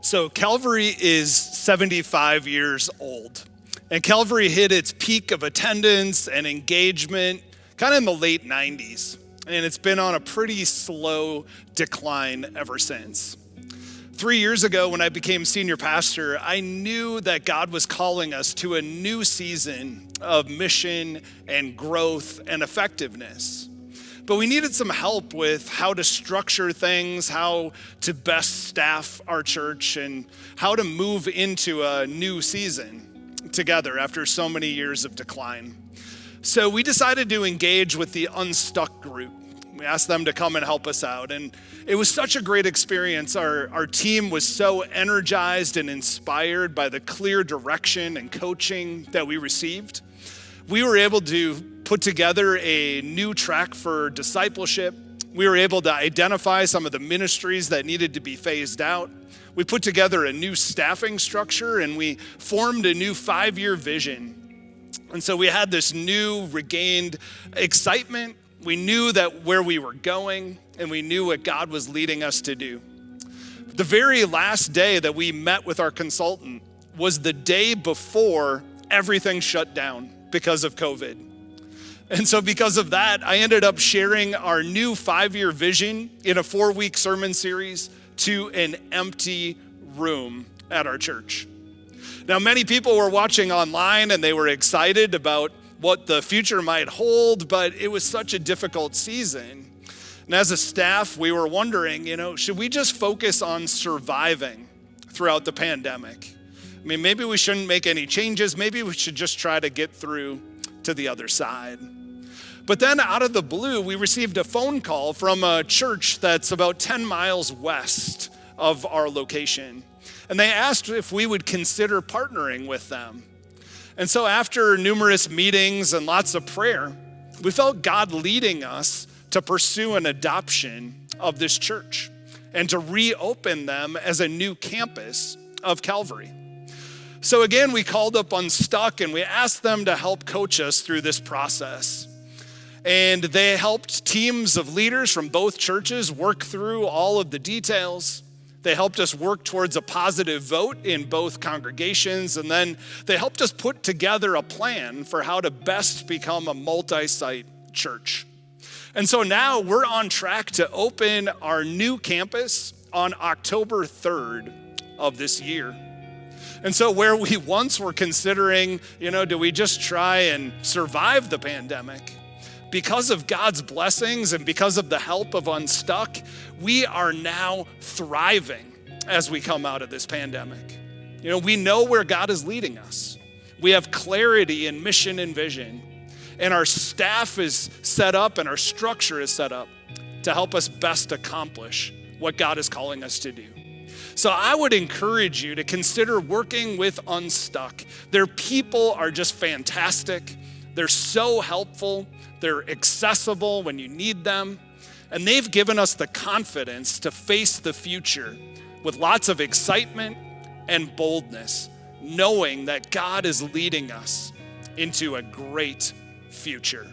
So Calvary is 75 years old, and Calvary hit its peak of attendance and engagement kind of in the late 90s, and it's been on a pretty slow decline ever since. 3 years ago, when I became senior pastor, I knew that God was calling us to a new season of mission and growth and effectiveness. But we needed some help with how to structure things, how to best staff our church, and how to move into a new season together after so many years of decline. So we decided to engage with the Unstuck Group. We asked them to come and help us out, and it was such a great experience. Our team was so energized and inspired by the clear direction and coaching that we received. We were able to put together a new track for discipleship. We were able to identify some of the ministries that needed to be phased out. We put together a new staffing structure, and we formed a new 5-year vision. And so we had this new regained excitement. We knew that where we were going, and we knew what God was leading us to do. The very last day that we met with our consultant was the day before everything shut down because of COVID. And so because of that, I ended up sharing our new 5-year vision in a 4-week sermon series to an empty room at our church. Now, many people were watching online and they were excited about what the future might hold, but it was such a difficult season. And as a staff, we were wondering, should we just focus on surviving throughout the pandemic? I mean, maybe we shouldn't make any changes. Maybe we should just try to get through to the other side. But then out of the blue, we received a phone call from a church that's about 10 miles west of our location. And they asked if we would consider partnering with them. And so after numerous meetings and lots of prayer, we felt God leading us to pursue an adoption of this church and to reopen them as a new campus of Calvary. So again, we called up Unstuck and we asked them to help coach us through this process. And they helped teams of leaders from both churches work through all of the details. They helped us work towards a positive vote in both congregations. And then they helped us put together a plan for how to best become a multi-site church. And so now we're on track to open our new campus on October 3rd of this year. And so where we once were considering, do we just try and survive the pandemic? Because of God's blessings and because of the help of Unstuck, we are now thriving as we come out of this pandemic. We know where God is leading us. We have clarity in mission and vision. And our staff is set up and our structure is set up to help us best accomplish what God is calling us to do. So I would encourage you to consider working with Unstuck. Their people are just fantastic. They're so helpful. They're accessible when you need them. And they've given us the confidence to face the future with lots of excitement and boldness, knowing that God is leading us into a great future.